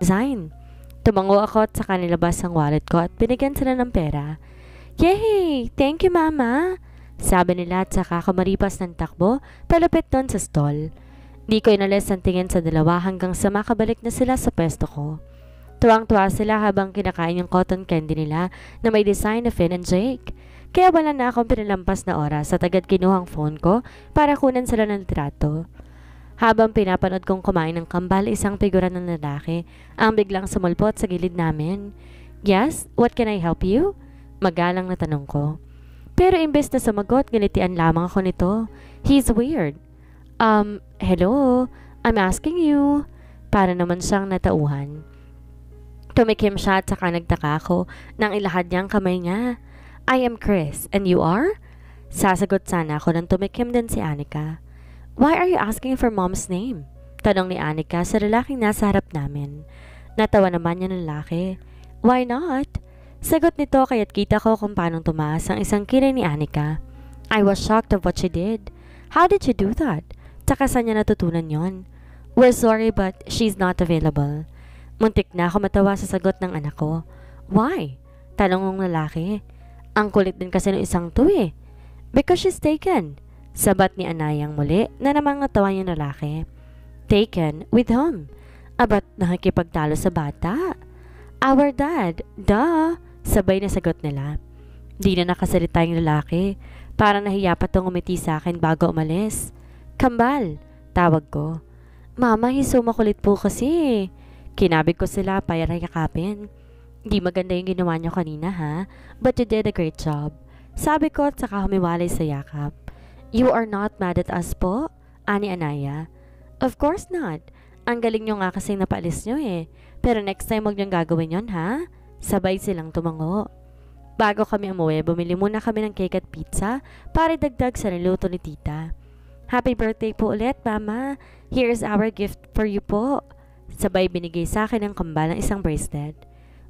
design. Tumango ako at saka nilabas ang wallet ko at binigyan sila ng pera. Yay! Thank you, Mama! Sabi nila at saka kumaripas ng takbo palapit doon sa stall. Di ko inalis ang tingin sa dalawa hanggang sa makabalik na sila sa pwesto ko. Tuwang-tuwa sila habang kinakain yung cotton candy nila na may design na Finn and Jake. Kaya wala na akong pinalampas na oras at agad kinuhang phone ko para kunan sila ng litrato. Habang pinapanood kong kumain ng kambal isang figura ng lalaki, ang biglang sumulpot sa gilid namin. Yes, what can I help you? Magalang na tanong ko. Pero imbes na sumagot, ginitian lamang ako nito. He's weird. Hello? I'm asking you. Para naman siyang natauhan. Tumikim siya at saka nagtaka ako nang ilahad niyang kamay niya. I am Chris, and you are? Sasagot sana ako nang tumikim din si Anika. Why are you asking for mom's name? Tanong ni Anika sa lalaking nasa harap namin. Natawa naman niya ng lalaki. Why not? Sagot nito kaya't kita ko kung paanong tumaas ang isang kilay ni Anika. I was shocked of what she did. How did you do that? Tsaka saan niya natutunan yon? We're sorry but she's not available. Muntik na ako matawa sa sagot ng anak ko. Why? Tanong ng lalaki. Ang kulit din kasi ng isang to eh. Because she's taken. Sabat ni Anayang muli na namang natawa yung lalaki. Taken? With whom? Abat nakikipagtalo sa bata? Our dad. Duh! Sabay na sagot nila. Di na nakasalita yung lalaki. Parang nahiya pa tong umiti sa akin bago umalis. Kambal! Tawag ko. Mama, makulit po kasi. Kinabig ko sila para yakapin. Di maganda yung ginawa niyo kanina ha? But you did a great job. Sabi ko at saka humiwalay sa yakap. You are not mad at us po? Ani Anaya. Of course not. Ang galing nyo nga kasing napaalis nyo eh. Pero next time huwag niyong gagawin yon ha? Sabay silang tumango. Bago kami umuwi, bumili muna kami ng cake at pizza para idagdag sa niluto ni tita. Happy birthday po ulit, Mama. Here's our gift for you po. Sabay binigay sa akin ng kambal ng isang bracelet.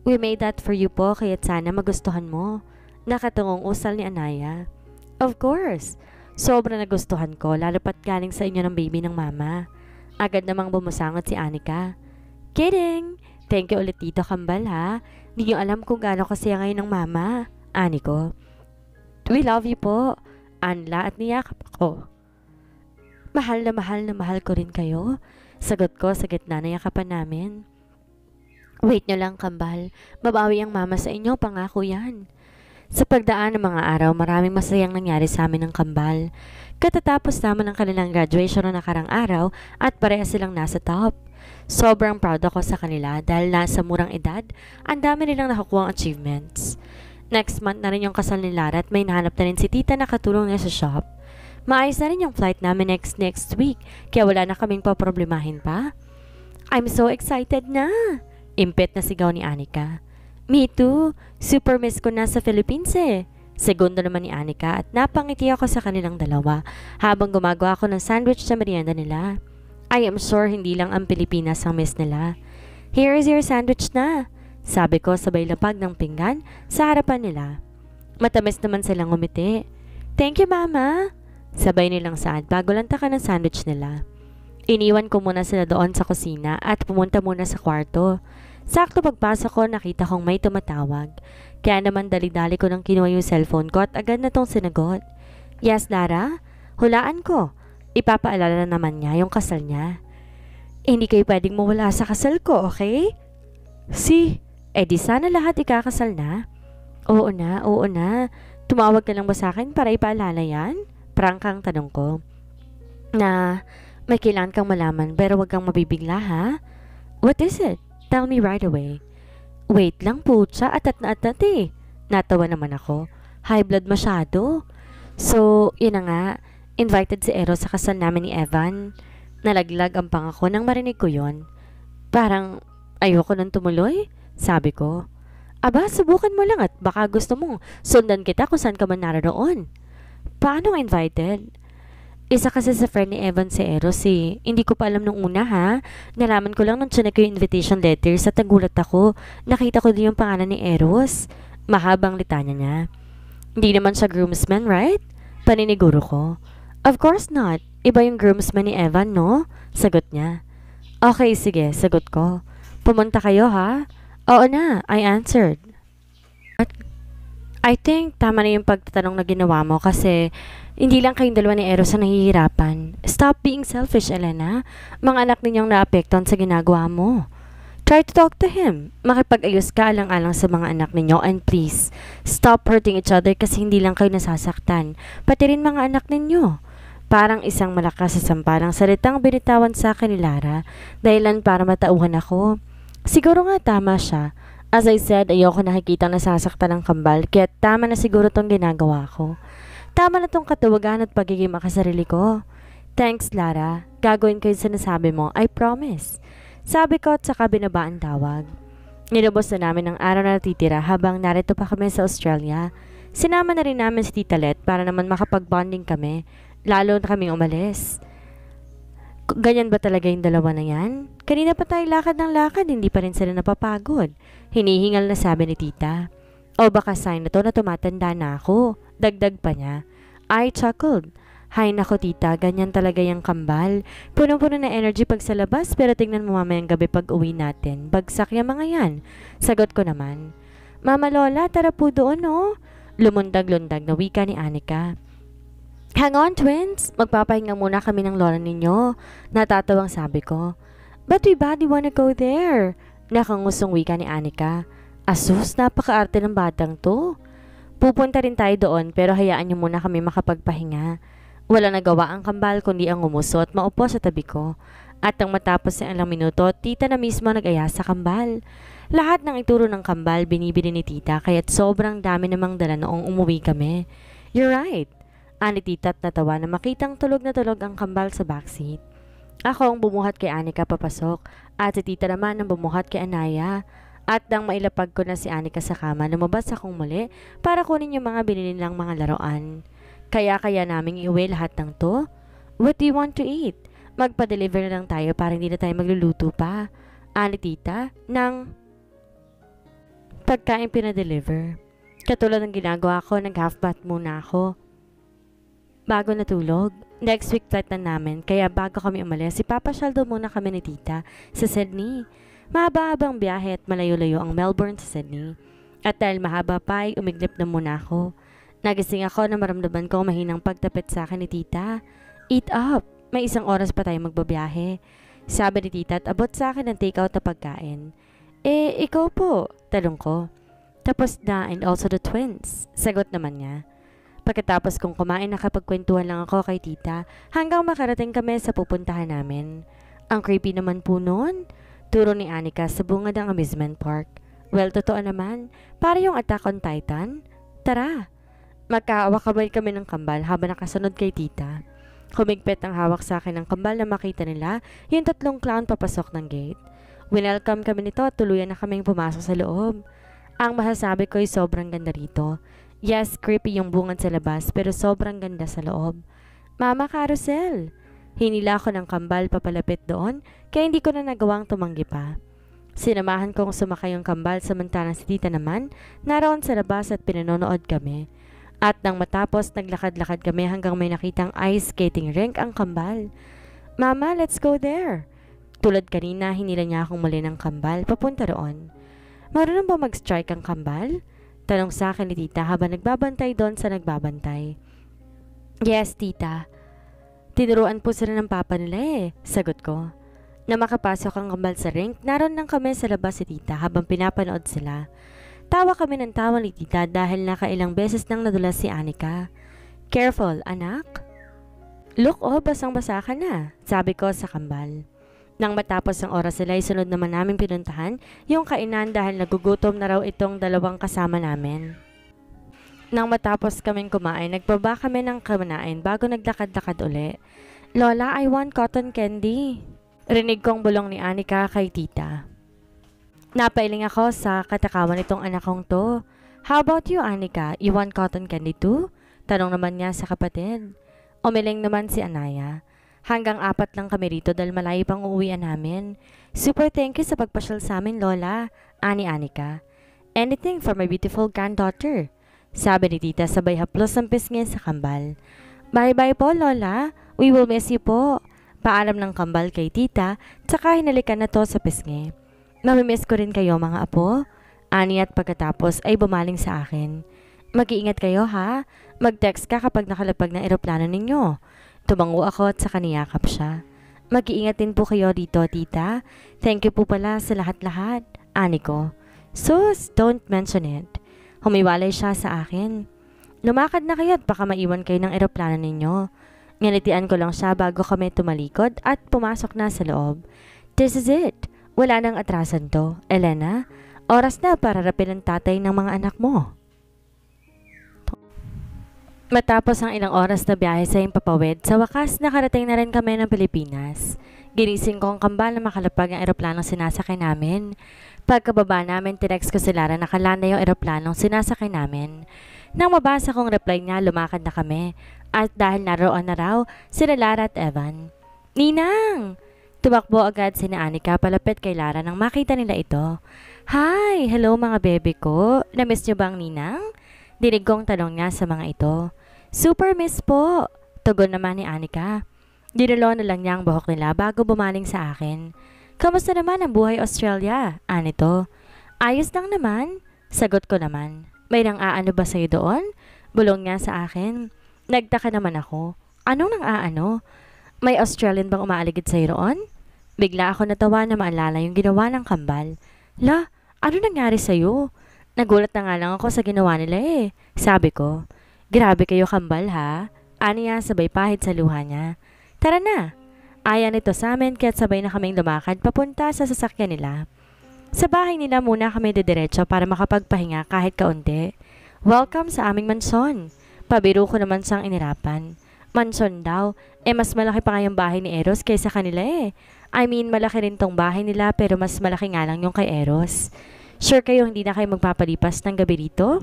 We made that for you po kaya't sana magustuhan mo. Nakatungong usal ni Anaya. Of course. Sobra nagustuhan ko lalo pat galing sa inyo ng baby ng mama. Agad namang bumusangot si Anika. Kidding! Thank you ulit Tito Kambal ha. Hindi nyo alam kung gaano kasi ngayon ng mama. Ani ko. We love you po. Anla at niyakap ako. Mahal na mahal ko rin kayo. Sagot ko sa gitna na yakapan namin. Wait nyo lang Kambal. Mabawi ang mama sa inyo, pangako yan. Sa pagdaan ng mga araw, maraming masayang nangyari sa amin ng Kambal. Katatapos naman ng kanilang graduation na nakarang araw at parehas silang nasa top. Sobrang proud ako sa kanila dahil nasa murang edad, ang dami nilang nakukuhang achievements. Next month na rin yung kasal ni Lara at may nahanap na rin si tita na katulong niya sa shop. Maayos na rin yung flight namin next week kaya wala na kaming paproblemahin pa. I'm so excited na! Impet na sigaw ni Anika. Me too. Super miss ko na sa Philippines eh. Segundo naman ni Anika at napangiti ako sa kanilang dalawa habang gumagawa ako ng sandwich sa merienda nila. I am sure hindi lang ang Pilipinas ang miss nila. Here is your sandwich na. Sabi ko sabay lapag ng pinggan sa harapan nila. Matamis naman silang umiti. Thank you Mama. Sabay nilang saad bago lantakan ng sandwich nila. Iniwan ko muna sila doon sa kusina at pumunta muna sa kwarto. Sakto pagpasok ko nakita kong may tumatawag. Kaya naman dali-dali ko nang kinuha yung cellphone ko at agad na tong sinagot. Yes Lara? Hulaan ko. Ipapaalala naman niya yung kasal niya. Hindi kayo pwedeng mawala sa kasal ko, okay? Di sana lahat ikakasal na. Oo na. Tumawag ka lang ba sa akin para ipaalala yan? Prangkang tanong ko. Na may kailangan kang malaman pero wag kang mabibigla ha? What is it? Tell me right away. Wait lang po siya at eh. Natawa naman ako. High blood masyado. So, yun na nga. Invited si Eros sa kasal namin ni Evan. Nalaglag ang pangako nang marinig ko yon. Parang ayoko nang tumuloy. Sabi ko. Aba, subukan mo lang at baka gusto mong sundan kita kung saan ka man naroon. Paano invited? Isa kasi sa friend ni Evan si Eros eh. Hindi ko pa alam nung una ha. Nalaman ko lang nung chinek ko yung invitation letters at nagulat ako. Nakita ko din yung pangalan ni Eros. Mahabang litanya niya. Hindi naman siya groomsman, right? Paniniguro ko. Of course not. Iba yung groomsman ni Evan, no? Sagot niya. Okay, sige, sagot ko. Pumunta kayo ha? Oo na, I answered. At I think tama na yung pagtatanong na ginawa mo kasi hindi lang kayong dalawa ni Eros ang nahihirapan. Stop being selfish, Elena. Mga anak ninyong naapektuhan sa ginagawa mo. Try to talk to him. Makipag-ayos ka alang-alang sa mga anak ninyo and please, stop hurting each other kasi hindi lang kayo nasasaktan, pati rin mga anak ninyo. Parang isang malakas sa sampalang salitang binitawan sa akin ni Lara, dahilan para matauhan ako. Siguro nga tama siya. As I said, ayoko nakikita nasasaktan ng kambal, kaya tama na siguro tong ginagawa ko. Tama na tong katawagan at pagiging makasarili ko. Thanks, Lara. Gagawin ko yung sinasabi mo, I promise. Sabi ko at saka binaba ang tawag. Nilubos na namin ang araw na natitira habang narito pa kami sa Australia. Sinama na rin namin si Tita Let para naman makapag-bonding kami, lalo na kaming umalis. Ganyan ba talaga yung dalawa na yan? Kanina pa tayo lakad ng lakad, hindi pa rin sila napapagod. Hinihingal na sabi ni Tita. O baka sign na to na tumatanda na ako. Dagdag pa niya. I chuckled. Hay nako tita, ganyan talaga yung kambal. Punong-puno na energy pag sa labas pero tingnan mo mamayang gabi pag uwi natin. Bagsak yung mga yan. Sagot ko naman. Mama Lola, tara po doon oh. Lumundag-lundag na wika ni Anika. Hang on twins, magpapahinga muna kami ng lola ninyo. Natatawang sabi ko. But we badly wanna go there. Nakangusong wika ni Anika. Asus, napaka-arte ng batang to. Pupunta rin tayo doon pero hayaan niyo muna kami makapagpahinga. Wala nagawa ang kambal kundi ang umuso at maupo sa tabi ko. At nang matapos ng ilang minuto, tita na mismo nag-aya sa kambal. Lahat ng ituro ng kambal binibili ni tita kaya't sobrang dami namang dala noong umuwi kami. You're right. Ani tita at natawa na makitang tulog na tulog ang kambal sa backseat. Ako ang bumuhat kay Anika papasok at si tita naman ang bumuhat kay Anaya. At nang mailapag ko na si Anika sa kama, lumabas akong muli para kunin yung mga binili nilang mga laruan. Kaya naming iuwi lahat ng to? What do you want to eat? Magpa-deliver na lang tayo para hindi na tayo magluluto pa. Ani tita, ng pagkain pinadeliver. Katulad ng ginagawa ko, nag-half bath muna ako. Bago natulog. Next week flight na namin, kaya bago kami umalis, ipapasyal daw muna kami ni tita sa Sydney. Mahaba-habang biyahe at malayo-layo ang Melbourne sa Sydney. At dahil mahaba pa ay umiglip na muna ako. Nagising ako na maramdaman ko mahinang pagtapit sa akin ni tita. Eat up! May isang oras pa tayo magbabiyahe. Sabi ni tita at abot sa akin ng take-out na pagkain. Ikaw po? Talong ko. Tapos na and also the twins. Sagot naman niya. Pagkatapos kong kumain nakapagkwentuhan lang ako kay tita hanggang makarating kami sa pupuntahan namin. Ang creepy naman po noon. Turo ni Anika sa bungad ng amusement park. Well, totoo naman. Para yung Attack on Titan. Tara! Magkahawak-kamay kami ng kambal habang nakasunod kay tita. Humigpit ang hawak sa akin ng kambal na makita nila yung tatlong clown papasok ng gate. Welcome kami nito at tuluyan na kaming pumasok sa loob. Ang masasabi ko ay sobrang ganda rito. Yes, creepy yung bungad sa labas pero sobrang ganda sa loob. Mama Carousel! Hinila ko ng kambal papalapit doon kaya hindi ko na nagawang tumanggi pa. Sinamahan kong sumakay yung kambal samantalang si tita naman naroon sa labas at pinanonood kami. At nang matapos naglakad-lakad kami hanggang may nakitang ice skating rink ang kambal. Mama, let's go there! Tulad kanina, hinila niya akong muli ng kambal papunta roon. Marunong ba mag-strike ang kambal? Tanong sa akin ni tita habang nagbabantay doon sa nagbabantay. Yes, tita. Tinuruan po sila ng papa nila sagot ko. Na makapasok ang kambal sa rink, naroon lang kami sa labas si tita habang pinapanood sila. Tawa kami ng tawa ni tita dahil nakailang beses nang nadulas si Anika. Careful, anak. Look basang-basa ka na, sabi ko sa kambal. Nang matapos ang oras sila, sunod naman namin pinuntahan yung kainan dahil nagugutom na raw itong dalawang kasama namin. Nang matapos kaming kumain, nagbaba kami ng kamanain bago naglakad-lakad uli. Lola, I want cotton candy. Rinig kong bulong ni Anika kay tita. Napailing ako sa katakawan nitong anak kong to. How about you, Anika? You want cotton candy too? Tanong naman niya sa kapatid. Umiling naman si Anaya. Hanggang 4 lang kami rito dahil malayo pang uuwian namin. Super thank you sa pagpasyal sa amin, Lola. Ani Anika. Anything for my beautiful granddaughter. Sabi ni tita sabay haplos ang pisngi sa kambal. Bye-bye po, Lola. We will miss you po. Paalam ng kambal kay tita, tsaka hinalikan na to sa pisngi. Mamimiss ko rin kayo mga apo. Ani at pagkatapos ay bumaling sa akin. Mag-iingat kayo ha. Mag-text ka kapag nakalapag ng eroplano ninyo. Tumango ako at sa kaniyakap siya. Mag-iingat din po kayo dito, tita. Thank you po pala sa lahat-lahat. Ani ko. Sus, don't mention it. Humiwalay siya sa akin. Lumakad na kayo at baka maiwan kayo ng eroplano ninyo. Ngalitian ko lang siya bago kami tumalikod at pumasok na sa loob. This is it. Wala nang atrasan to. Elena, oras na para rapin ang tatay ng mga anak mo. Matapos ang ilang oras na biyahe sa Himpapawid, sa wakas nakarating na rin kami ng Pilipinas. Ginising ko ang kambal na makalapag ang eroplanong sinasakay namin. Pagkababa namin, tinext ko si Lara na kalanda yung eroplanong sinasakay namin. Nang mabasa kong reply niya, lumakad na kami. At dahil naroon na raw, sila Lara at Evan. Ninang! Tumakbo agad si Anika palapit kay Lara nang makita nila ito. Hi! Hello mga bebe ko! Namiss niyo ba ang ninang? Dinig kong tanong niya sa mga ito. Super miss po! Tugon naman ni Anika. Dinalo na lang niya ang buhok nila bago bumaling sa akin. Kamusta naman ang buhay Australia? Anito. Ayos lang naman. Sagot ko naman. May nang aano ba sa'yo doon? Bulong niya sa akin. Nagtaka naman ako. Anong nang aano? May Australian bang umaaligid sa'yo roon? Bigla ako natawa na maalala yung ginawa ng kambal. La, ano nangyari sa'yo? Nagulat na nga lang ako sa ginawa nila eh. Sabi ko, grabe kayo kambal ha? Aniya sabay pahid sa luha niya. Tara na! Aya nito sa amin kaya't sabay na kaming lumakad papunta sa sasakyan nila. Sa bahay nila muna kami didiretso para makapagpahinga kahit kaunti. Welcome sa aming mansyon. Pabiro ko naman siyang inirapan. Mansyon daw, mas malaki pa nga yung bahay ni Eros kaysa kanila eh. I mean, malaki rin tong bahay nila pero mas malaki nga lang yung kay Eros. Sure kayo hindi na kayo magpapalipas ng gabi dito?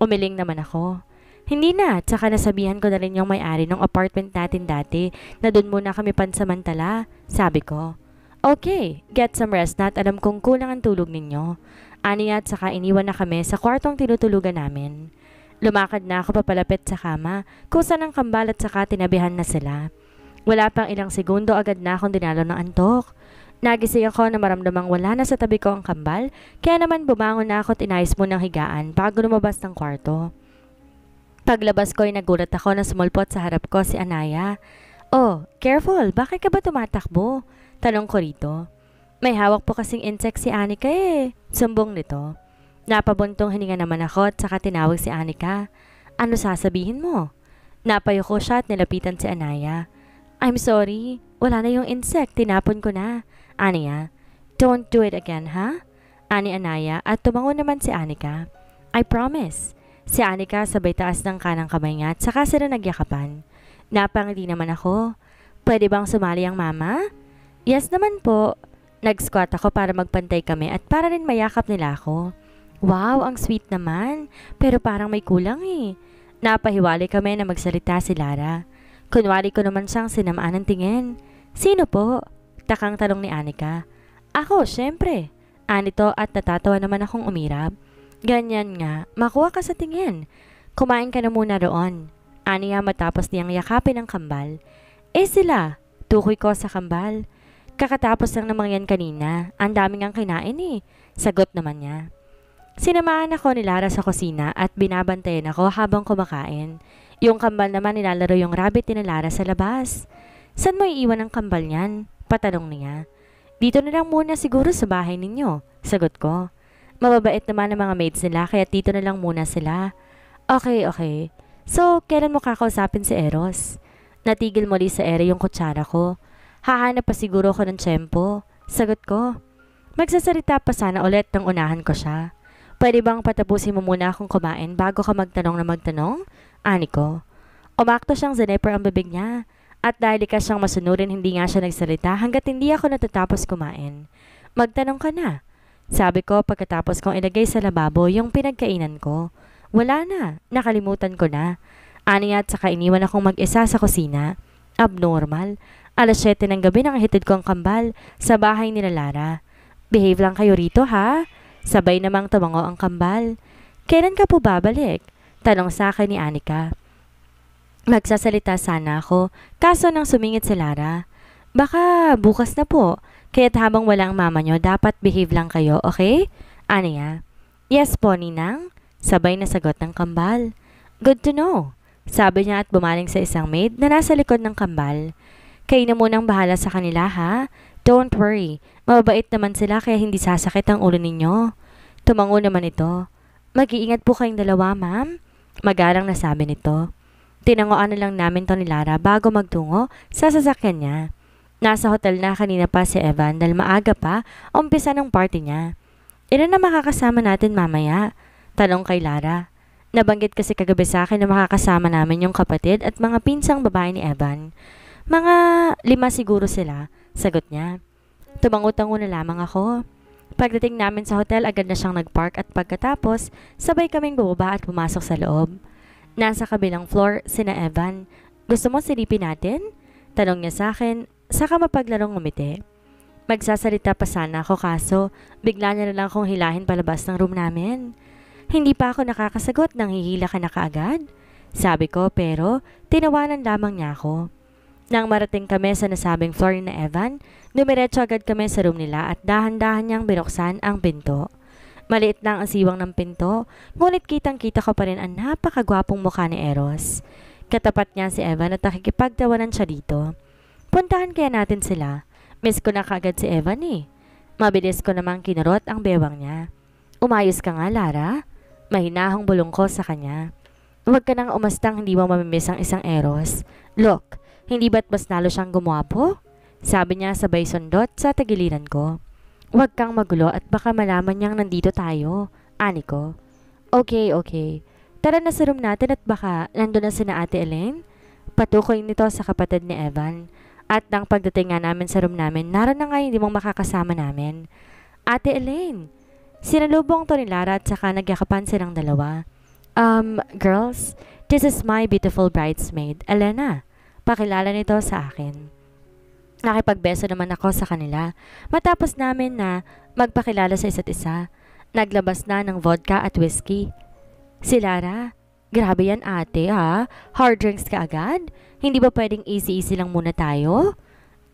Umiling naman ako. Hindi na, tsaka nasabihan ko na rin yung may-ari ng apartment natin dati na doon muna kami pansamantala. Sabi ko, okay, get some rest na at alam kong kulang ang tulog ninyo. Aniya at saka iniwan na kami sa kwartong tinutulugan namin. Lumakad na ako papalapit sa kama kung saan ang kambal at saka tinabihan na sila. Wala pang ilang segundo agad na akong dinalo ng antok. Nagising ako na maramdamang wala na sa tabi ko ang kambal kaya naman bumangon na ako at inayos mo ng higaan bago lumabas ng kwarto. Paglabas ko ay nagulat ako na sumulpot sa harap ko si Anaya. Oh, careful, bakit ka ba tumatakbo? Tanong ko rito. May hawak po kasing insect si Anika eh. Sumbong nito. Napabuntong hininga naman ako at saka tinawag si Anika. Ano sasabihin mo? Napayo ko siya at nilapitan si Anaya. I'm sorry, wala na yung insect, tinapon ko na. Aniya, don't do it again, ha? Ani Anaya at tumango naman si Anika. I promise. Si Anika sabay taas ng kanang kamay niya at saka sila nagyakapan. Napangiti naman ako. Pwede bang sumali ang mama? Yes naman po. Nag-squat ako para magpantay kami at para rin mayakap nila ako. Wow, ang sweet naman. Pero parang may kulang eh. Napahiwalay kami na magsalita si Lara. Kunwari ko naman siyang sinamaan ng tingin. Sino po? Takang tanong ni Anika. Ako, syempre. Anito at natatawa naman akong umirap. Ganyan nga, makuha ka sa tingin. Kumain ka na muna roon. Aniya matapos niyang yakapin ang kambal. Sila, tukoy ko sa kambal. Kakatapos lang namang yan kanina, ang daming ang kinain eh. Sagot naman niya. Sinamahan ako ni Lara sa kusina at binabantayan ako habang kumakain. Yung kambal naman nilalaro yung rabbit ni Lara sa labas. Saan mo iiwan ang kambal niyan? Patanong niya. Dito na lang muna siguro sa bahay ninyo. Sagot ko. Mababait naman ang mga maids nila kaya dito na lang muna sila. Okay. So, kailan mo kakausapin si Eros? Natigil muli sa ere yung kutsara ko. Hahanap pa siguro ko ng tiyempo. Sagot ko. Magsasalita pa sana ulit nang unahan ko siya. Pwede bang patapusin mo muna akong kumain bago ka magtanong na magtanong? Ani ko. Umakto siyang ziniper ang bibig niya. At dahil ka siyang masunurin hindi nga siya nagsalita hanggat hindi ako natatapos kumain. Magtanong ka na. Sabi ko pagkatapos kong ilagay sa lababo yung pinagkainan ko. Wala na, nakalimutan ko na. Aniya at saka iniwan akong mag-isa sa kusina. Abnormal. Alas 7 ng gabi nang ihatid ko ang kambal sa bahay nila Lara. Behave lang kayo rito ha? Sabay namang tumango ang kambal. Kailan ka po babalik? Tanong sa akin ni Anika. Magsasalita sana ako, kaso nang sumingit si Lara. Baka bukas na po. Kaya't habang wala ang mama nyo, dapat behave lang kayo, okay? Ano ya? Yes po, Ninang. Sabay na sagot ng kambal. Good to know. Sabi niya at bumaling sa isang maid na nasa likod ng kambal. Kayo na munang bahala sa kanila ha? Don't worry. Mababait naman sila kaya hindi sasakit ang ulo ninyo. Tumango naman ito. Mag-iingat po kayong dalawa, ma'am. Magalang na sabi nito. Tinangoan na lang namin to ni Lara bago magtungo sa sasakyan niya. Nasa hotel na kanina pa si Evan dahil maaga pa umpisa ng party niya. Ilan na makakasama natin mamaya? Tanong kay Lara. Nabanggit kasi kagabi sa akin na makakasama namin yung kapatid at mga pinsang babae ni Evan. Mga 5 siguro sila, sagot niya. Tumango-tango na lamang ako. Pagdating namin sa hotel, agad na siyang nagpark at pagkatapos, sabay kaming bumaba at pumasok sa loob. Nasa kabilang floor, sina Evan. Gusto mo silipin natin? Tanong niya sa akin, saka mapaglarong ngumiti. Magsasalita pa sana ako kaso, bigla niya na lang akong hilahin palabas ng room namin. Hindi pa ako nakakasagot nang hihila ka na kaagad. Sabi ko pero tinawanan lamang niya ako. Nang marating kami sa nasabing floor ni Evan, dumiretso agad kami sa room nila at dahan-dahan niyang binuksan ang pinto. Maliit lang ang siwang ng pinto, ngunit kitang-kita ko pa rin ang napakagwapong mukha ni Eros. Katapat niya si Evan at nakikipagtawanan siya dito. Puntahan kaya natin sila. Miss ko na kaagad si Evan eh. Mabilis ko namang kinurot ang bewang niya. Umayos ka nga, Lara. Mahinahong bulong ko sa kanya. Huwag ka nang umastang hindi mo mamimiss ang isang Eros. Look, hindi ba't mas nalo siyang gumwapo? Sabi niya sabay sundot sa tagiliran ko. Huwag kang magulo at baka malaman niyang nandito tayo. Ani ko. Okay. Tara na sa room natin at baka nandun na sina Ate Elaine. Patukoy nito sa kapatid ni Evan. At nang pagdating nga namin sa room namin, naroon na nga hindi mong makakasama namin. Ate Elaine. Sinalubong to ni Lara at saka nagyakapan silang dalawa. Girls, this is my beautiful bridesmaid, Elena. Pakilala nito sa akin. Nakipagbeso naman ako sa kanila. Matapos namin na magpakilala sa isa't isa, naglabas na ng vodka at whiskey. Si Lara, grabe yan ate ha? Hard drinks ka agad? Hindi ba pwedeng easy-easy lang muna tayo?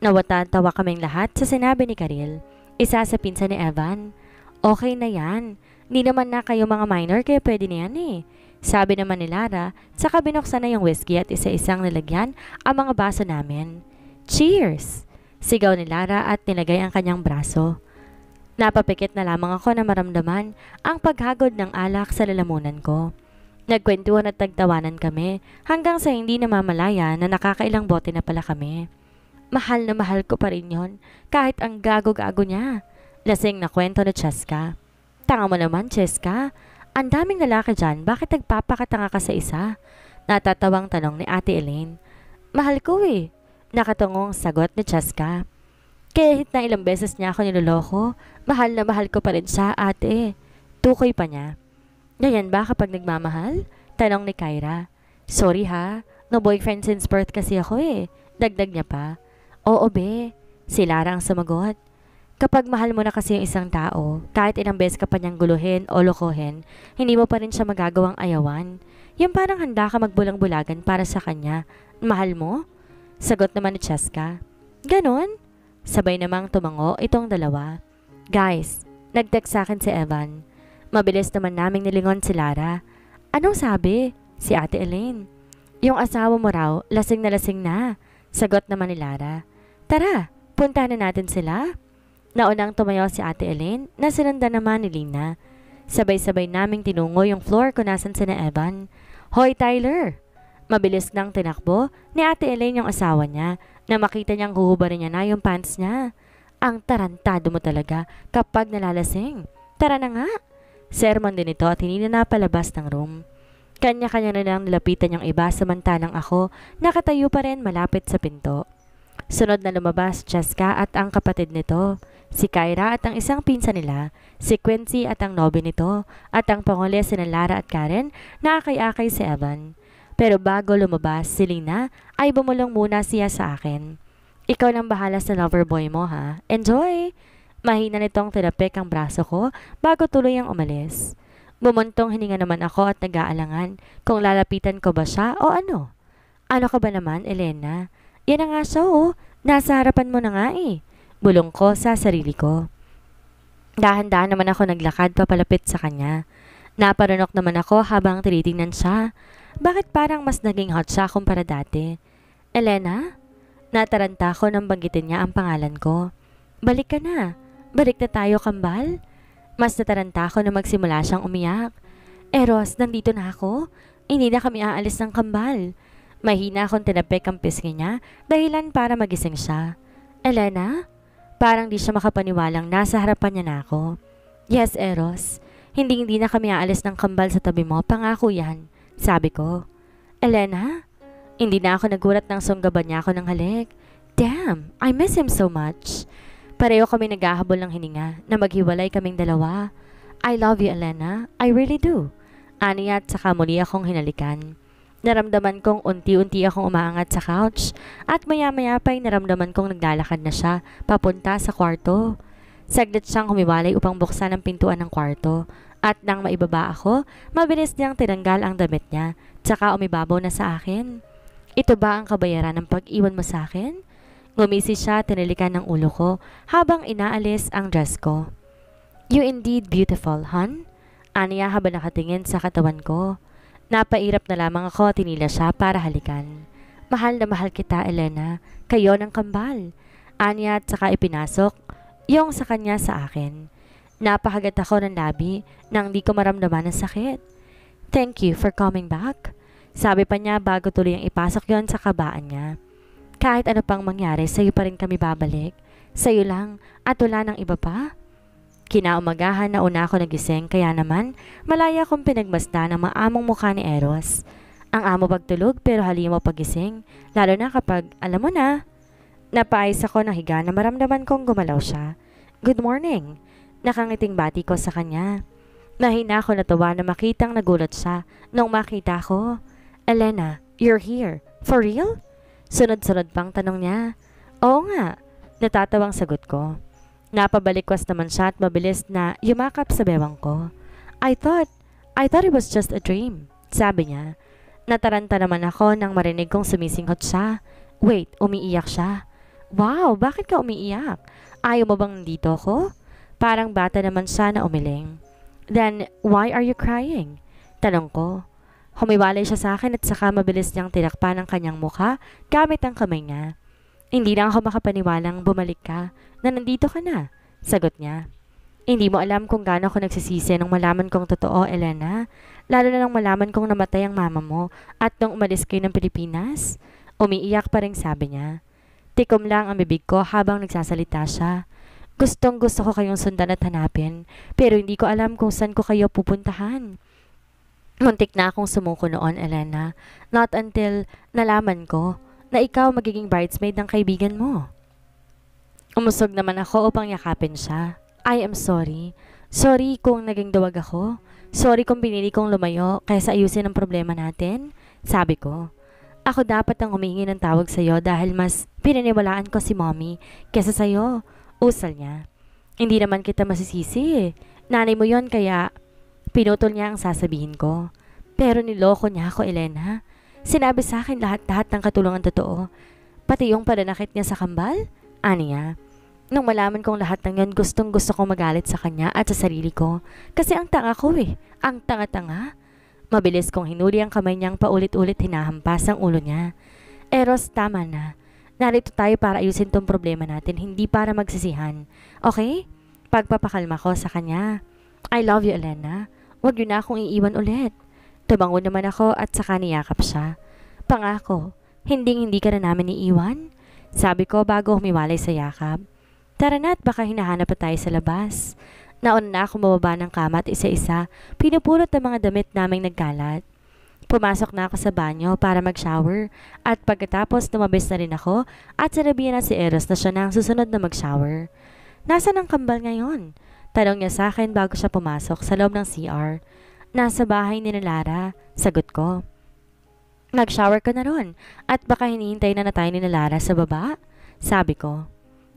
Nawatan-tawa kaming lahat sa sinabi ni Karil. Isa sa pinsan ni Evan. Okay na yan. Hindi naman na kayo mga minor kaya pwede na yan eh. Sabi naman ni Lara, saka binuksan na yung whiskey at isa-isang nilagyan ang mga baso namin. Cheers! Sigaw ni Lara at nilagay ang kanyang braso. Napapikit na lamang ako na maramdaman ang paghagod ng alak sa lalamunan ko. Nagkwentuhan at tagtawanan kami hanggang sa hindi namamalaya na nakakailang bote na pala kami. Mahal na mahal ko pa rin yon kahit ang gago-gago niya. Lasing na kwento ni Cheska. Tanga mo naman, Cheska. Ang daming lalaki dyan, bakit nagpapakatanga ka sa isa? Natatawang tanong ni Ate Elaine. Mahal ko eh. Nakatungong sagot ni Cheska. Kahit na ilang beses niya ako niloloko, mahal na mahal ko pa rin siya, ate. Tukoy pa niya. Ganyan ba kapag nagmamahal? Tanong ni Kyra. Sorry ha, no boyfriend since birth kasi ako eh. Dagdag niya pa. Oo be, si Lara ang sumagot. Kapag mahal mo na kasi yung isang tao, kahit ilang beses ka pa niyang guluhin o lokohin, hindi mo pa rin siya magagawang ayawan. Yung parang handa ka magbulang-bulagan para sa kanya. Mahal mo? Sagot naman ni Cheska. Ganon? Sabay namang tumango itong dalawa. Guys, nag-text sa akin si Evan. Mabilis naman naming nilingon si Lara. Anong sabi? Si Ate Elaine. Yung asawa mo raw, lasing na. Sagot naman ni Lara. Tara, punta na natin sila. Naunang tumayo si Ate Elaine na sinundan naman ni Lina. Sabay-sabay naming tinungo yung floor kung nasan sina Evan. Hoy Tyler! Mabilis nang tinakbo ni Ate Elaine yung asawa niya na makita niyang huhubarin niya na yung pants niya. Ang tarantado mo talaga kapag nalalasing. Tara na nga! Sermon din ito at hindi na napalabas ng room. Kanya-kanya na lang nilapitan yung iba samantalang ako nakatayo pa rin malapit sa pinto. Sunod na lumabas Cheska at ang kapatid nito, si Kyra at ang isang pinsan nila, si Quincy at ang nobyo nito, at ang panguli sina Lara at Karen na akay-akay si Evan. Pero bago lumabas si Lina ay bumulong muna siya sa akin. Ikaw nang bahala sa lover boy mo ha. Enjoy! Mahina nitong tinapik ang braso ko bago tuloy ang umalis. Bumuntong hininga naman ako at nag-aalangan kung lalapitan ko ba siya o ano. Ano ka ba naman, Elena? Yan na nga siya oh. Nasa harapan mo na nga eh. Bulong ko sa sarili ko. Dahan-dahan naman ako naglakad papalapit sa kanya. Naparunok naman ako habang tinitingnan siya. Bakit parang mas naging hot siya kumpara dati? Elena? Nataranta ko nang banggitin niya ang pangalan ko. Balik ka na. Balik na tayo, kambal. Mas nataranta ko na magsimula siyang umiyak. Eros, nandito na ako. Hindi na kami aalis ng kambal. Mahina akong tinapik ang pisngi niya, dahilan para magising siya. Elena? Parang di siya makapaniwalang nasa harapan niya na ako. Yes, Eros. Hindi na kami aalis ng kambal sa tabi mo, pangako yan. Sabi ko. Elena? Hindi na ako nagulat nang sunggaban niya ako ng halik. Damn, I miss him so much. Pareho kami naghahabol ng hininga na maghiwalay kaming dalawa. I love you, Elena. I really do. Aniya at saka muli akong hinalikan. Naramdaman kong unti-unti akong umaangat sa couch at maya-maya pa'y naramdaman kong naglalakad na siya papunta sa kwarto. Saglit siyang humiwalay upang buksan ang pintuan ng kwarto at nang maibaba ako, mabilis niyang tinanggal ang damit niya tsaka umibabaw na sa akin. Ito ba ang kabayaran ng pag-iwan mo sa akin? Ngumisi siya, tinilikan ng ulo ko habang inaalis ang dress ko. You indeed beautiful, hon? Aniya habang nakatingin sa katawan ko. Napairap na lamang ako, tinila siya para halikan. Mahal na mahal kita, Elena. Kayo ng kambal. Aniya at saka ipinasok yung sa kanya sa akin. Napakagat ako ng labi nang di ko maramdaman ng sakit. Thank you for coming back. Sabi pa niya bago tuloy ang ipasok yon sa kabaan niya. Kahit ano pang mangyari, sa'yo pa rin kami babalik. Sa'yo lang at wala nang iba pa. Kinaumagahan na una ako nagising kaya naman malaya kong pinagmasdan ang maamong mukha ni Eros. Ang amo pagtulog pero halimo pagising, lalo na kapag alam mo na. Napaayos ako ng higa na maramdaman kong gumalaw siya. Good morning. Nakangiting bati ko sa kanya. Mahina ako natuwa na makitang nagulat siya nung makita ko. Elena, you're here. For real? Sunod-sunod pang tanong niya. Oo nga, natatawang sagot ko. Napabalikwas naman siya at mabilis na yumakap sa bewang ko. I thought it was just a dream, sabi niya. Nataranta naman ako nang marinig kong sumisinghot siya. Wait, umiiyak siya. Wow, bakit ka umiiyak? Ayaw mo bang nandito ako? Parang bata naman siya na umiling. Then, why are you crying? Tanong ko. Humiwalay siya sa akin at saka mabilis niyang tinakpan ang kanyang mukha gamit ang kamay niya. Hindi na ako makapaniwalang bumalik ka na nandito ka na, sagot niya. Hindi mo alam kung gaano ako nagsisisi nung malaman kong totoo, Elena. Lalo na nung malaman kong namatay ang mama mo at nung umalis kayo ng Pilipinas. Umiiyak pa rin sabi niya. Tikom lang ang bibig ko habang nagsasalita siya. Gustong gusto ko kayong sundan at hanapin pero hindi ko alam kung saan ko kayo pupuntahan. Muntik na akong sumuko noon, Elena. Not until nalaman ko na ikaw magiging bridesmaid ng kaibigan mo. Umusog naman ako upang yakapin siya. I am sorry. Sorry kung naging duwag ako. Sorry kung pinili kong lumayo kaysa ayusin ang problema natin. Sabi ko. Ako dapat ang humingi ng tawag sa'yo dahil mas pinaniwalaan ko si mommy kaysa sa'yo. Usal niya. Hindi naman kita masisisi. Nanay mo yon kaya pinutol niya ang sasabihin ko. Pero niloko niya ako, Elena. Sinabi sa akin lahat-lahat ng katulungan totoo. Pati yung pananakit niya sa kambal? Ani niya. Nung malaman kong lahat ng yon, gustong gusto kong magalit sa kanya at sa sarili ko. Kasi ang tanga ko eh. Ang tanga-tanga. Mabilis kong hinuli ang kamay niyang paulit-ulit hinahampas ang ulo niya. Eros, tama na. Narito tayo para ayusin tong problema natin, hindi para magsisihan. Okay? Pagpapakalma ko sa kanya. I love you, Elena. Huwag yun na akong iiwan ulit. Tumango naman ako at saka niyakap siya. Pangako, hindi ka na namin iiwan? Sabi ko bago humiwalay sa yakap. Tara na at baka hinahanap pa tayo sa labas. Nauna na ako mababa ng kama at isa-isa, pinupulot ang mga damit naming nagkalat. Pumasok na ako sa banyo para mag-shower at pagkatapos tumabis na rin ako at sinabihan na si Eros na siya na ang susunod na mag-shower. Nasaan ang kambal ngayon? Tanong niya sa akin bago siya pumasok sa loob ng CR. Nasa bahay ni Lara, sagot ko. Nag-shower ka na ron at baka hinihintay na tayo ni Lara sa baba? Sabi ko.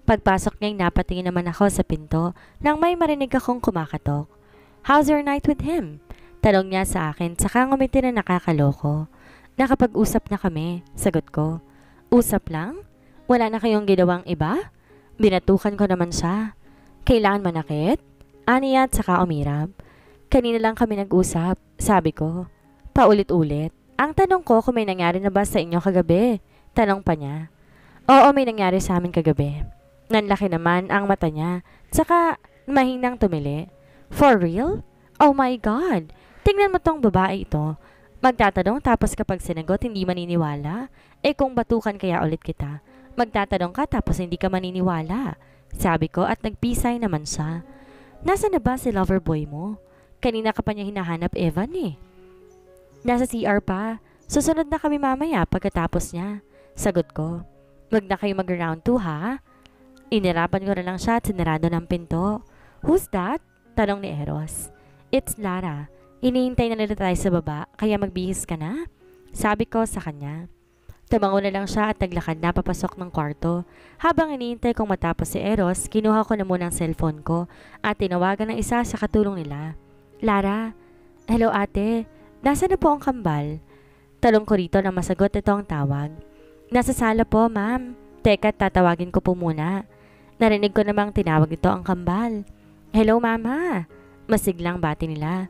Pagpasok niya napatingin naman ako sa pinto nang may marinig akong kumakatok. How's your night with him? Tanong niya sa akin saka ngumiti na nakakaloko. Nakapag-usap na kami, sagot ko. Usap lang? Wala na kayong ginawang iba? Binatukan ko naman siya. Kailangan manakit? Aniya at saka umirap. Kanina lang kami nag-usap, sabi ko. Paulit-ulit. Ang tanong ko kung may nangyari na ba sa inyo kagabi. Tanong pa niya. Oo, may nangyari sa amin kagabi. Nanlaki naman ang mata niya. Tsaka mahinang tumili. For real? Oh my God! Tingnan mo tong babae ito. Magtatanong tapos kapag sinagot hindi maniniwala. Kung batukan kaya ulit kita. Magtatanong ka tapos hindi ka maniniwala. Sabi ko at nagpisay naman siya. Nasaan na ba si lover boy mo? Kanina ka pa niya hinahanap, Evan Nasa CR pa. Susunod na kami mamaya pagkatapos niya. Sagot ko. Wag na kayo mag-round 2 ha? Inirapan ko na lang siya at sinarado ng pinto. Who's that? Tanong ni Eros. It's Lara. Inihintay na nila tayo sa baba kaya magbihis ka na? Sabi ko sa kanya. Tumango na lang siya at naglakad na papasok ng kwarto. Habang inihintay kong matapos si Eros, kinuha ko na muna ang cellphone ko at tinawagan ng isa sa katulong nila. Lara, hello ate, nasaan na po ang kambal? Talong ko rito na masagot ito ang tawag. Nasa sala po ma'am, teka tatawagin ko po muna. Narinig ko namang tinawag ito ang kambal. Hello mama, masiglang bati nila.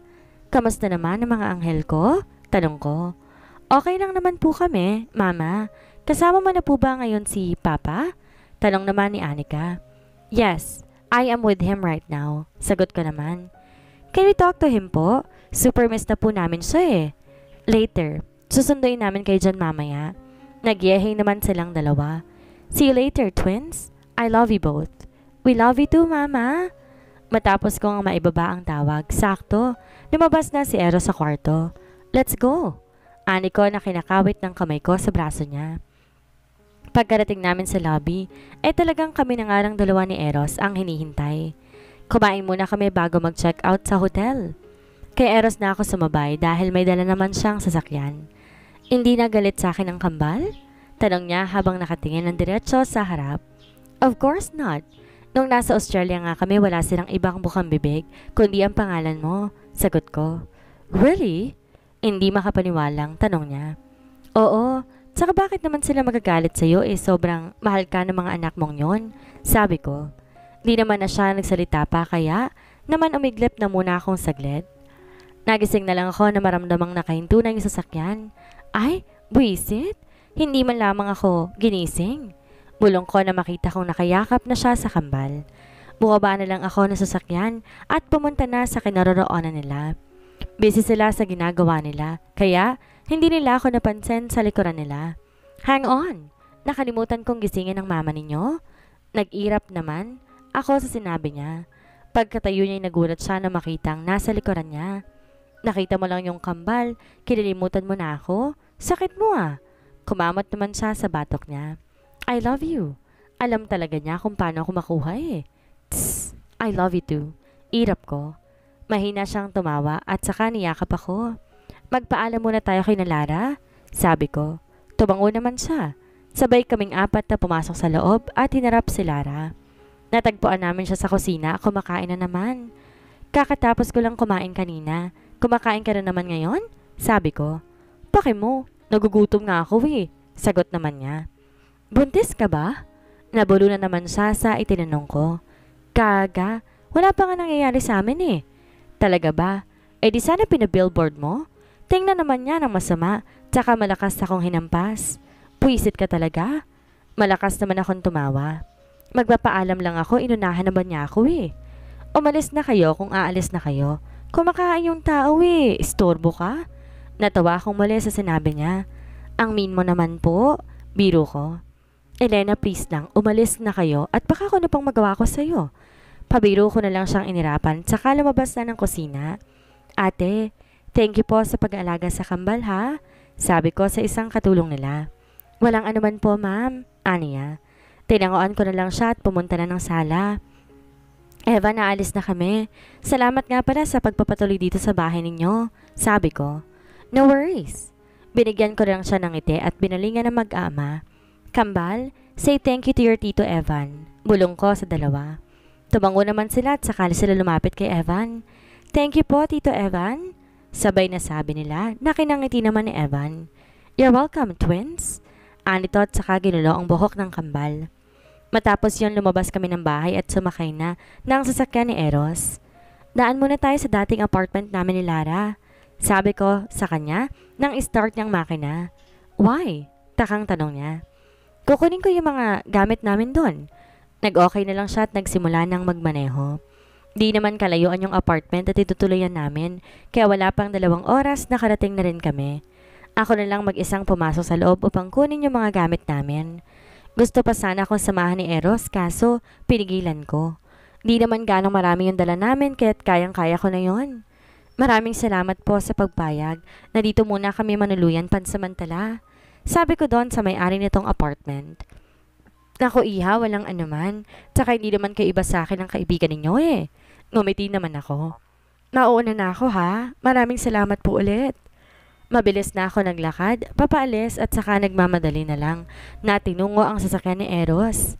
Kamusta naman ang mga anghel ko? Tanong ko. Okay lang naman po kami, mama. Kasama mo na po ba ngayon si papa? Tanong naman ni Anika. Yes, I am with him right now. Sagot ko naman. Can we talk to him po? Super miss na po namin siya Later, susunduin namin kayo dyan mamaya. Nagyehey naman silang dalawa. See you later, twins. I love you both. We love you too, mama. Matapos kong maibaba ang tawag, sakto, lumabas na si Eros sa kwarto. Let's go. Ani ko na kinakawit ng kamay ko sa braso niya. Pagkarating namin sa lobby, talagang kami na nga lang dalawa ni Eros ang hinihintay. Kumain muna kami bago mag-check out sa hotel. Kay Eros na ako sumabay dahil may dala naman siyang sasakyan. Hindi na galit sa akin ang kambal? Tanong niya habang nakatingin ng diretso sa harap. Of course not. Nung nasa Australia nga kami wala silang ibang bukang bibig kundi ang pangalan mo. Sagot ko. Really? Hindi makapaniwalang tanong niya. Oo, tsaka bakit naman sila magagalit sa'yo sobrang mahal ka ng mga anak mong yon? Sabi ko. Di naman na siya nagsalita pa kaya naman umiglip na muna akong saglit. Nagising na lang ako na maramdamang nakahinto na yung sasakyan. Ay, buwisit? Hindi man lamang ako ginising. Bulong ko na makita kong nakayakap na siya sa kambal. Bumaba na lang ako ng sasakyan at pumunta na sa kinaroroonan nila. Busy sila sa ginagawa nila, kaya hindi nila ako napansin sa likuran nila. Hang on! Nakalimutan kong gisingin ang mama ninyo? Nag-irap naman ako sa sinabi niya. Pagkatayo niya nagulat siya na makitang nasa likuran niya. Nakita mo lang yung kambal, kinilimutan mo na ako? Sakit mo Kumamot naman siya sa batok niya. I love you. Alam talaga niya kung paano ako makuha Tss, I love you too. Irap ko. Mahina siyang tumawa at saka niyakap ako. Magpaalam muna tayo kay Lara? Sabi ko. Tumango naman siya. Sabay kaming apat na pumasok sa loob at hinarap si Lara. Natagpuan namin siya sa kusina, kumakain na naman. Kakatapos ko lang kumain kanina. Kumakain ka na naman ngayon? Sabi ko. Paki mo, nagugutom nga ako Sagot naman niya. Buntis ka ba? Nabulo na naman siya sa itinanong ko. Kaga, wala pa nga nangyayari sa amin Talaga ba? Di sana pinabillboard mo? Tingnan naman niya ng masama, tsaka malakas akong hinampas. Puisit ka talaga? Malakas naman akong tumawa. Magpapaalam lang ako, inunahan naman niya ako Umalis na kayo kung aalis na kayo. Kumakain yung tao istorbo ka? Natawa akong muli sa sinabi niya. Ang mean mo naman po, biro ko. Elena, please lang, umalis na kayo at baka ako na pang magawa ko sa'yo. Pabiro ko na lang siyang inirapan, tsaka lumabas na ng kusina. Ate, thank you po sa pag-aalaga sa kambal ha, sabi ko sa isang katulong nila. Walang anuman po ma'am, aniya. Tinangoan ko na lang siya at pumunta na ng sala. Eva, naalis na kami. Salamat nga pala sa pagpapatuloy dito sa bahay ninyo, sabi ko. No worries. Binigyan ko lang siya ng ngiti at binalingan ng mag-ama. Kambal, say thank you to your Tito Evan. Bulong ko sa dalawa. Tumango naman sila at sakali sila lumapit kay Evan. Thank you po, Tito Evan. Sabay na sabi nila na kinangiti naman ni Evan. You're welcome, twins. Anito at saka ginulo ang buhok ng kambal. Matapos yon lumabas kami ng bahay at sumakay na ng sasakyan ni Eros. Daan muna tayo sa dating apartment namin ni Lara. Sabi ko sa kanya nang start niyang makina. Why? Takang tanong niya. Kukunin ko yung mga gamit namin doon. Nag-okay na lang siya at nagsimula ng magmaneho. Di naman kalayuan yung apartment at itutuluyan namin, kaya wala pang 2 oras nakarating na rin kami. Ako na lang mag-isang pumasok sa loob upang kunin yung mga gamit namin. Gusto pa sana akong samahan ni Eros kaso pinigilan ko. Di naman ganong marami yung dala namin kaya't kayang-kaya ko na yon. Maraming salamat po sa pagpayag na dito muna kami manuluyan pansamantala. Sabi ko doon sa may-ari nitong apartment. Naku iha, walang anuman. Tsaka hindi naman kayo iba sa akin ang kaibigan ninyo eh. Ngumiti naman ako. Nauuna na ako ha. Maraming salamat po ulit. Mabilis na ako naglakad, papaalis at saka nagmamadali na lang na tinungo ang sasakyan ni Eros.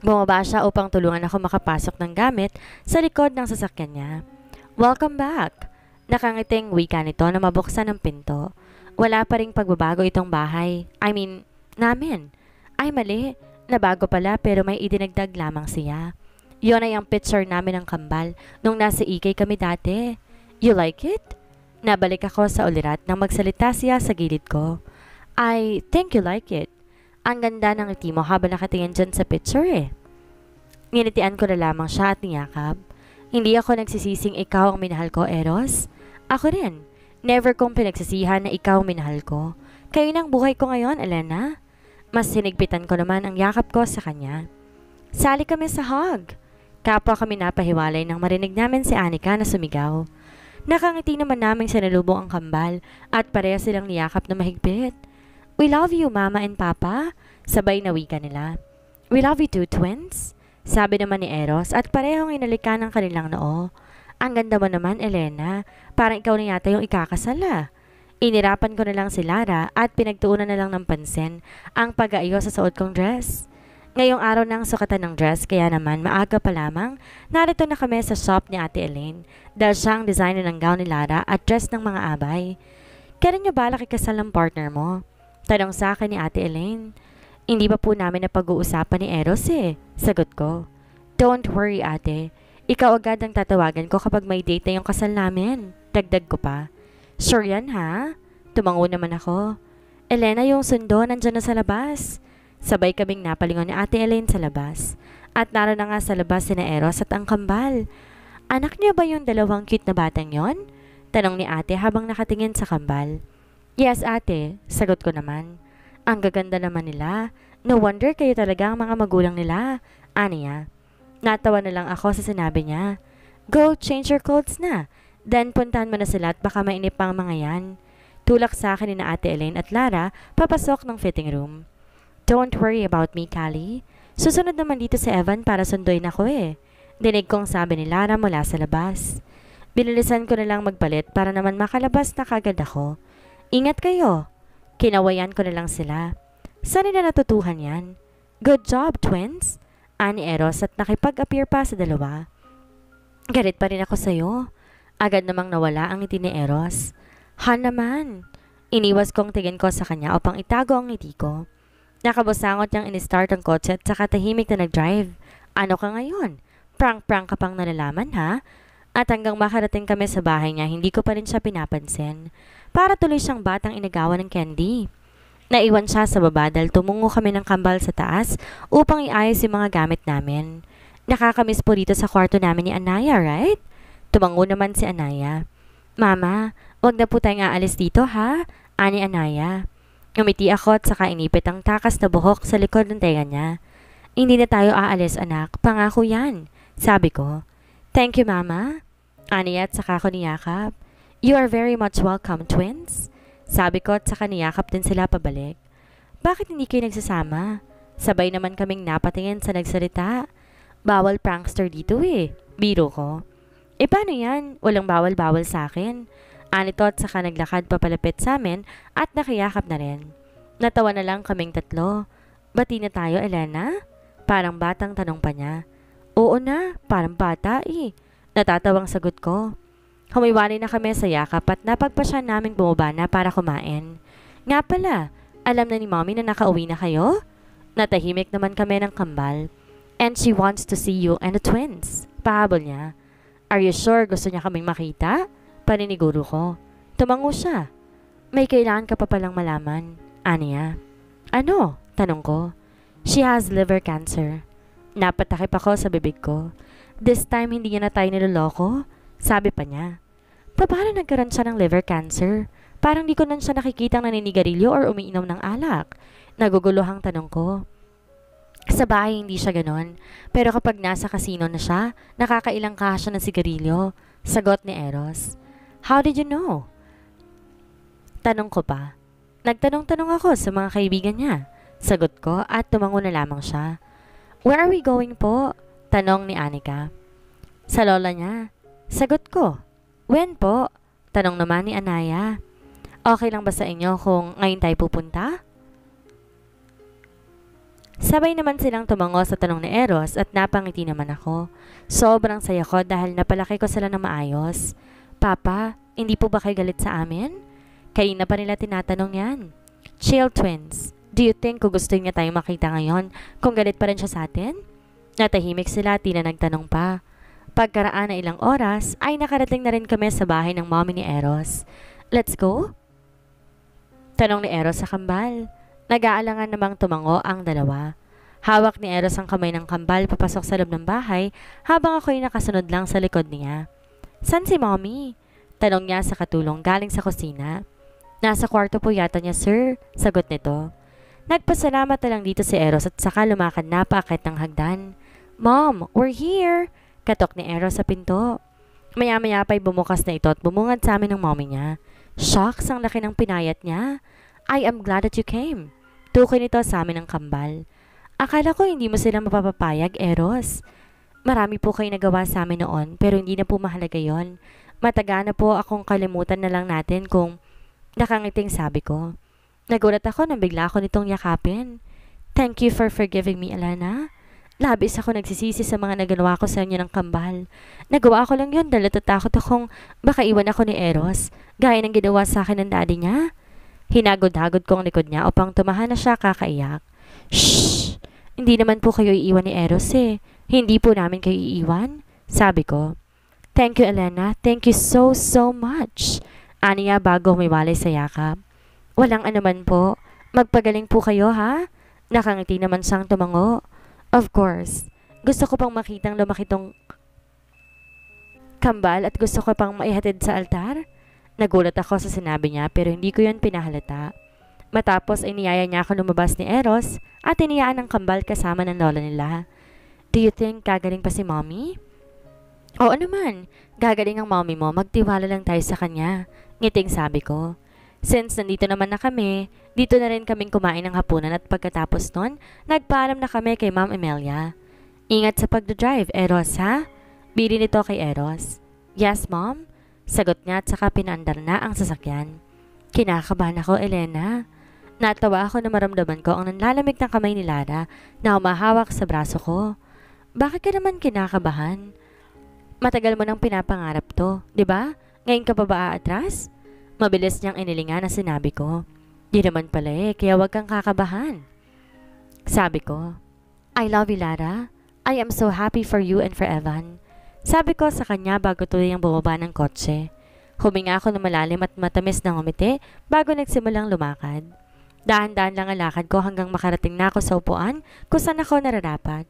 Bumaba siya upang tulungan ako makapasok ng gamit sa likod ng sasakyan niya. Welcome back! Nakangiting wika nito na mabuksan ang pinto. Wala pa ring pagbabago itong bahay. Namin. Ay mali, nabago pala pero may idinagdag lamang siya. Yon ay ang picture namin ng kambal nung nasa ikay kami dati. You like it? Nabalik ako sa ulirat nang magsalita siya sa gilid ko. I think you like it. Ang ganda ng ngiti mo habang nakatingin dyan sa picture eh. Nginitian ko na lamang siya at niyakap. Hindi ako nagsisising ikaw ang minahal ko, Eros. Ako rin. Never kong pinagsisihan na ikaw ang minahal ko. Kayo ng buhay ko ngayon, Elena. Mas sinigpitan ko naman ang yakap ko sa kanya. Sali kami sa hug. Kapwa kami napahiwalay nang marinig namin si Anika na sumigaw. Nakangiti naman naming sinalubong ang kambal at pareha silang niyakap na mahigpit. We love you, Mama and Papa. Sabay na wika nila. We love you too, twins. Sabi naman ni Eros at parehong inalikan ng kanilang noo. Ang ganda mo naman, Elena. Parang ikaw na yata yung ikakasala. Inirapan ko na lang si Lara at pinagtuunan na lang ng pansin ang pag-aayos sa suot kong dress. Ngayong araw ng sukatan ng dress kaya naman maaga pa lamang narito na kami sa shop ni Ate Elaine dahil siya ang designer ng gown ni Lara at dress ng mga abay. Kailan niyo balak ikasal ng partner mo? Tanong sa akin ni Ate Elaine. Hindi pa po namin napag-uusapan ni Eros eh. Sagot ko. Don't worry ate. Ikaw agad ang tatawagan ko kapag may date na yung kasal namin. Dagdag ko pa. Sure yan ha? Tumango naman ako. Elena, yung sundo nandyan na sa labas. Sabay kaming napalingon ni Ate Elaine sa labas. At naroon na nga sa labas si Eros at ang kambal. Anak niya ba yung 2 cute na batang yon? Tanong ni ate habang nakatingin sa kambal. Yes ate, sagot ko naman. Ang gaganda naman nila. No wonder kayo talaga ang mga magulang nila. Aniya. Natawa na lang ako sa sinabi niya. Go change your clothes na. Then puntahan mo na sila at baka mainip pang mga yan. Tulak sa akin ni Ate Elaine at Lara papasok ng fitting room. Don't worry about me, Callie. Susunod naman dito si Evan para sunduin ako eh. Dinig kong sabi ni Lara mula sa labas. Binilisan ko na lang magpalit para naman makalabas na kagad ako. Ingat kayo. Kinawayan ko na lang sila. Saan nila natutuhan yan? Good job, twins. Ani Eros at nakipag-appear pa sa dalawa. Galit pa rin ako sa'yo. Agad namang nawala ang ngiti ni Eros. Han naman. Iniwas kong tingin ko sa kanya upang itago ang ngiti ko. Nakabusangot niyang in-start ang kotse at saka tahimik na nag-drive. Ano ka ngayon? Prank-prank ka pang nalalaman ha? At hanggang makarating kami sa bahay niya, hindi ko pa rin siya pinapansin. Para tuloy siyang batang inagawan ng candy. Naiwan siya sa baba dahil tumungo kami ng kambal sa taas upang iayos yung mga gamit namin. Nakakamiss po dito sa kwarto namin ni Anaya, right? Tumango naman si Anaya. Mama, wag na po tayong aalis dito ha? Ani Anaya. Ngumiti ako at saka inipit ang takas na buhok sa likod ng tenga niya. Hindi na tayo aalis anak, pangako yan. Sabi ko. Thank you mama. Ani at saka ko niyakap. You are very much welcome twins. Sabi ko at saka niyakap din sila pabalik. Bakit hindi kayo nagsasama? Sabay naman kaming napatingin sa nagsalita. Bawal prankster dito eh. Biro ko. E paano yan? Walang bawal-bawal sa akin. Anito at saka naglakad papalapit sa amin at nakiyakap na rin. Natawa na lang kaming tatlo. Bati na tayo, Elena? Parang batang tanong pa niya. Oo na, parang bata eh. Natatawang sagot ko. Humiwalay na kami sa yakap at napagpasya naming bumaba na para kumain. Nga pala, alam na ni mommy na nakauwi na kayo? Natahimik naman kami ng kambal. And she wants to see you and the twins. Pahabol niya. Are you sure gusto niya kaming makita? Paniniguro ko. Tumango siya. May kailangan ka pa palang malaman. Aniya. Ano? Tanong ko. She has liver cancer. Napatakip ako sa bibig ko. This time hindi niya na tayo niloloko. Sabi pa niya. Paano nagkaroon siya ng liver cancer? Parang di ko nan siya nakikitang naninigarilyo or umiinom ng alak. Naguguluhang tanong ko. Sa bahay hindi siya ganon. Pero kapag nasa kasino na siya, nakakailang kaha siya ng sigarilyo. Sagot ni Eros. How did you know? Tanong ko pa. Nagtanong-tanong ako sa mga kaibigan niya. Sagot ko at tumango na lamang siya. Where are we going po? Tanong ni Anika. Sa lola niya. Sagot ko. When po? Tanong naman ni Anaya. Okay lang ba sa inyo kung ngayon tayo pupunta? Sabay naman silang tumango sa tanong ni Eros at napangiti naman ako. Sobrang saya ko dahil napalaki ko sila ng maayos. Papa, hindi po ba kayo galit sa amin? Kanina pa nila tinatanong yan. Chill twins, do you think gusto niya tayong makita ngayon kung galit pa rin siya sa atin? Natahimik sila at tila nagtanong pa. Pagkaraan na ilang oras ay nakarating na rin kami sa bahay ng mommy ni Eros. Let's go? Tanong ni Eros sa kambal. Nag-aalangan namang tumango ang dalawa. Hawak ni Eros ang kamay ng kambal papasok sa loob ng bahay habang ako'y nakasunod lang sa likod niya. San si mommy? Tanong niya sa katulong galing sa kusina. Nasa kwarto po yata niya sir, sagot nito. Nagpasalamat na lang dito si Eros at saka lumakad na paakit ng hagdan. Mom, we're here! Katok ni Eros sa pinto. Maya-maya pa'y bumukas na ito at bumungad sa amin ng mommy niya. Shocks ang laki ng pinayat niya. I am glad that you came. Tukoy nito sa amin ng kambal. Akala ko hindi mo sila mapapapayag, Eros. Marami po kayo nagawa sa amin noon pero hindi na po mahalaga yon. Mataga na po akong kalimutan na lang natin kung nakangiting sabi ko. Nagulat ako nang bigla ako nitong yakapin. Thank you for forgiving me, Alana. Labis ako nagsisisi sa mga nagagawa ko sa inyo ng kambal. Nagawa ko lang yun dahil natatakot akong baka iwan ako ni Eros gaya ng ginawa sa akin ng daddy niya. Hinagod-hagod ko ang likod niya upang tumahan na siya kakaiyak. Shhh! Hindi naman po kayo iiwan ni Eros eh. Hindi po namin kayo iiwan. Sabi ko. Thank you, Elena. Thank you so much. Aniya bago humiwalay sa yakap. Walang anuman po. Magpagaling po kayo ha? Nakangiti naman siyang tumango. Of course. Gusto ko pang makitang lumaki tong kambal at gusto ko pang maihatid sa altar. Nagulat ako sa sinabi niya pero hindi ko yun pinahalata. Matapos ay niyaya niya ako lumabas ni Eros at iniyaan ng kambal kasama ng lola nila. Do you think gagaling pa si mommy? Oo naman, gagaling ang mommy mo, magtiwala lang tayo sa kanya. Ngiting sabi ko. Since nandito naman na kami, dito na rin kaming kumain ng hapunan at pagkatapos nun, nagpaalam na kami kay Ma'am Emilia. Ingat sa pagdadrive, Eros ha? Bili nito kay Eros. Yes, Mom? Sagot niya at saka pinaandar na ang sasakyan. Kinakabahan ako, Elena. Natawa ako na maramdaman ko ang nanlalamig ng kamay ni Lara na humahawak sa braso ko. Bakit ka naman kinakabahan? Matagal mo nang pinapangarap to, di ba? Ngayon ka pa ba aatras? Mabilis niyang inilingan na sinabi ko. Di naman pala eh, kaya wag kang kakabahan. Sabi ko, I love you, Lara. I am so happy for you and for Evan. Sabi ko sa kanya bago tuloy ang bumaba ng kotse. Huminga ako ng malalim at matamis na ngumiti bago nagsimulang lumakad. Dahan-dahan lang ang lakad ko hanggang makarating na ako sa upuan kung saan ako nararapat.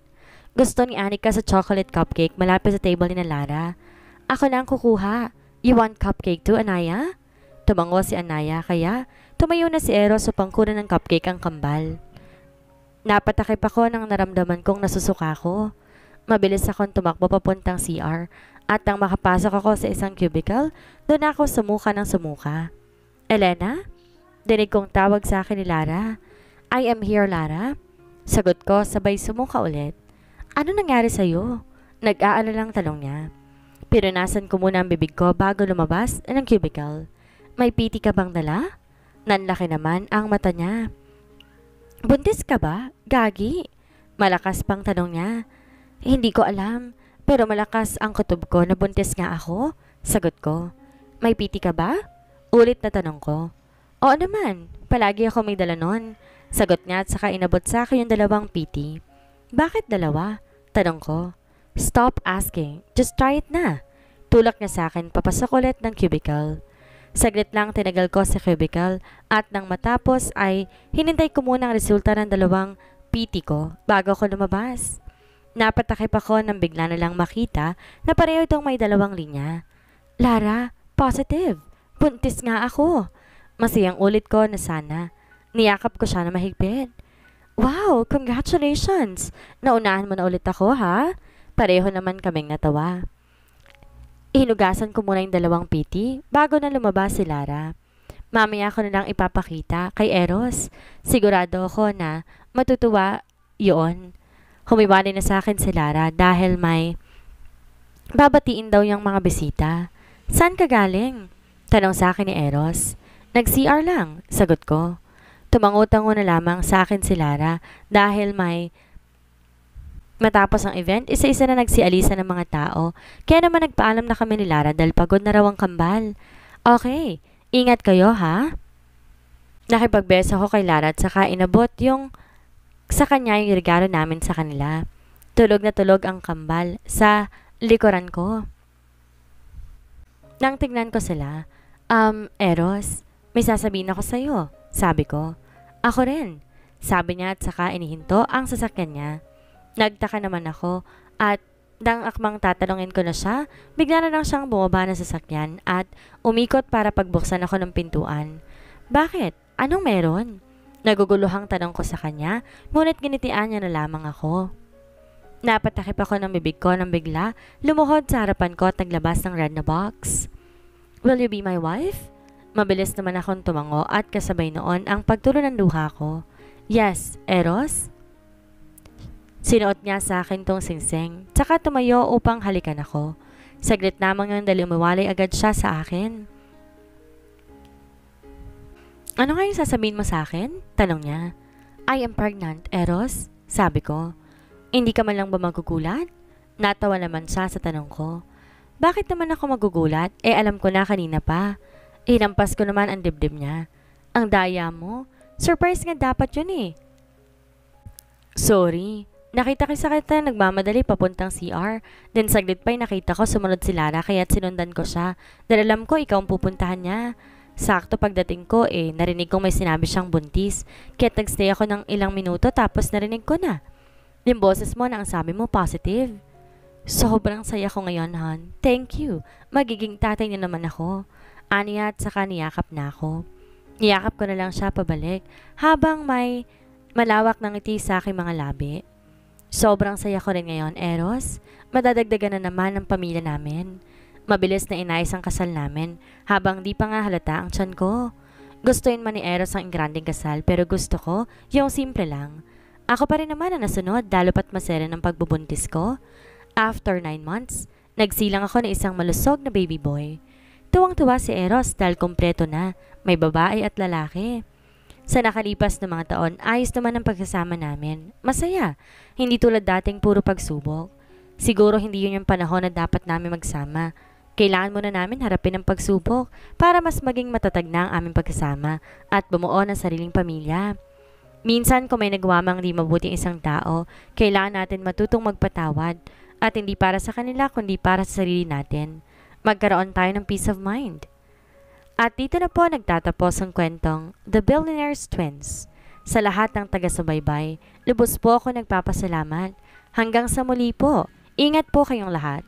Gusto ni Anika sa chocolate cupcake malapit sa table ni Lara. Ako lang kukuha. You want cupcake too, Anaya? Tumango si Anaya kaya tumayo na si Eros upang kunan ng cupcake ang kambal. Napatakip ako nang naramdaman kong nasusuka ko. Mabilis akong tumakbo papuntang CR at nang makapasok ako sa isang cubicle, doon ako sumuka ng sumuka. Elena? Dinig kong tawag sa akin ni Lara. I am here, Lara. Sagot ko sabay sumuka ulit. Ano nangyari sa'yo? Nag-aalalang tanong niya. Pinunasan ko muna ang bibig ko bago lumabas ng cubicle. May piti ka bang dala? Nanlaki naman ang mata niya. Buntis ka ba? Gagi? Malakas pang tanong niya. Hindi ko alam, pero malakas ang kutob ko na buntis nga ako. Sagot ko. May piti ka ba? Ulit na tanong ko. Oo naman, palagi ako may dala nun. Sagot niya at saka inabot sa akin yung dalawang PT. Bakit dalawa? Tanong ko. Stop asking. Just try it na. Tulak niya sa akin papasok ulit ng cubicle. Saglit lang tinagal ko sa cubicle at nang matapos ay hinintay ko muna ang resulta ng dalawang PT ko bago ko lumabas. Napatakip ako nang bigla na lang makita na pareho itong may dalawang linya. Lara, positive. Buntis nga ako. Masayang ulit ko na sana. Niyakap ko siya na mahigpit. Wow, congratulations! Naunahan mo na ulit ako, ha? Pareho naman kaming natawa. Hinugasan ko muna yung dalawang PT bago na lumabas si Lara. Mamaya ko na lang ipapakita kay Eros. Sigurado ako na matutuwa yun. Humiwalay na sa akin si Lara dahil may babatiin daw yung mga bisita. Saan ka galing? Tanong sa akin ni Eros. Nag-CR lang, sagot ko. Tumango-tango na lamang sa akin si Lara dahil matapos ang event, isa-isa na nagsialisa ng mga tao. Kaya naman nagpaalam na kami ni Lara dahil pagod na raw ang kambal. Okay, ingat kayo ha? Nakipagbeso ko kay Lara at saka inabot sa kanya yung regalo namin sa kanila. Tulog na tulog ang kambal sa likuran ko. Nang tignan ko sila, Eros, may sasabihin ako sa'yo, sabi ko. Ako rin, sabi niya at saka inihinto ang sasakyan niya. Nagtaka naman ako at dang akmang tatanungin ko na siya, bigla na lang siyang bumaba ng sasakyan at umikot para pagbuksan ako ng pintuan. Bakit? Anong meron? Naguguluhang tanong ko sa kanya, ngunit ginitian niya na lamang ako. Napatakip ako ng bibig ko nang bigla, lumuhod sa harapan ko at naglabas ng red na box. Will you be my wife? Mabilis naman akong tumango at kasabay noon ang pagtulo ng luha ko. Yes, Eros? Sinuot niya sa akin tong singsing, tsaka tumayo upang halikan ako. Saglit lamang yun dahil umiwalay agad siya sa akin. Ano nga yung sasabihin mo sa akin? Tanong niya. I am pregnant, Eros? Sabi ko. Hindi ka man lang ba magugulat? Natawa naman siya sa tanong ko. Bakit naman ako magugulat? Alam ko na kanina pa. Hinampas ko naman ang dibdib niya. Ang daya mo. Surprise nga dapat yun eh. Sorry. Nakita kita nagmamadali papuntang CR. Then saglit pa'y nakita ko sumunod si Lara kaya't sinundan ko siya. Dahil alam ko ikaw ang pupuntahan niya. Sakto pagdating ko narinig kong may sinabi siyang buntis. Kaya't nagstay ako ng ilang minuto tapos narinig ko na. Yung boses mo na ang sabi mo positive. Sobrang saya ko ngayon, hon. Thank you. Magiging tatay niya naman ako. Aniya at saka niyakap na ako. Niyakap ko na lang siya pabalik habang may malawak ng ngiti sa aking mga labi. Sobrang saya ko rin ngayon, Eros. Madadagdagan na naman ang pamilya namin. Mabilis na inayos ang kasal namin habang di pa nga halata ang tiyan ko. Gustuin man ni Eros ang ingranding kasal pero gusto ko yung simple lang. Ako pa rin naman ang nasunod lalo pat masaya ng pagbubuntis ko. After 9 months, nagsilang ako ng isang malusog na baby boy. Tuwang-tuwa si Eros dahil kompleto na, may babae at lalaki. Sa nakalipas na mga taon, ayos naman ang pagkasama namin. Masaya, hindi tulad dating puro pagsubok. Siguro hindi yun yung panahon na dapat namin magsama. Kailangan muna namin harapin ang pagsubok para mas maging matatag na ang aming pagkasama at bumuo ng sariling pamilya. Minsan kung may nagawa mang di mabuting isang tao, kailangan natin matutong magpatawad at hindi para sa kanila kundi para sa sarili natin. Magkaroon tayo ng peace of mind. At dito na po nagtatapos ang kwentong The Billionaires Twins. Sa lahat ng taga-subaybay, lubos po ako nagpapasalamat. Hanggang sa muli po, ingat po kayong lahat.